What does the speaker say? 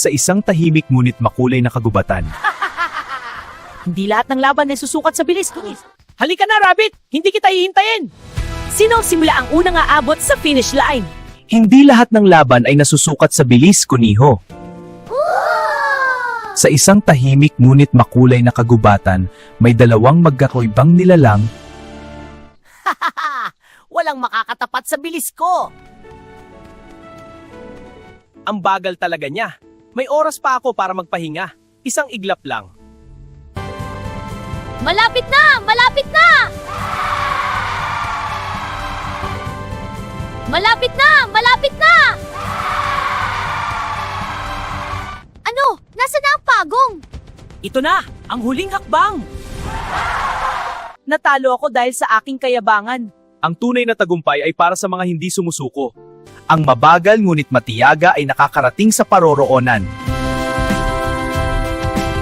Sa isang tahimik ngunit makulay na kagubatan, Hindi lahat ng laban ay susukat sa bilis. Halika na, Rabbit! Hindi kita hihintayin! Sino simula ang unang aabot sa finish line? hindi lahat ng laban ay nasusukat sa bilis, Kuniho. Sa isang tahimik ngunit makulay na kagubatan, may dalawang magkakaibang nilalang. Walang makakatapat sa bilis ko! Ang bagal talaga niya. May oras pa ako para magpahinga. Isang iglap lang. Malapit na! Malapit na! Malapit na! Malapit na! Ano? Nasaan na ang pagong? Ito na! Ang huling hakbang! Natalo ako dahil sa aking kayabangan. Ang tunay na tagumpay ay para sa mga hindi sumusuko. Ang mabagal ngunit matiyaga ay nakakarating sa paroroonan.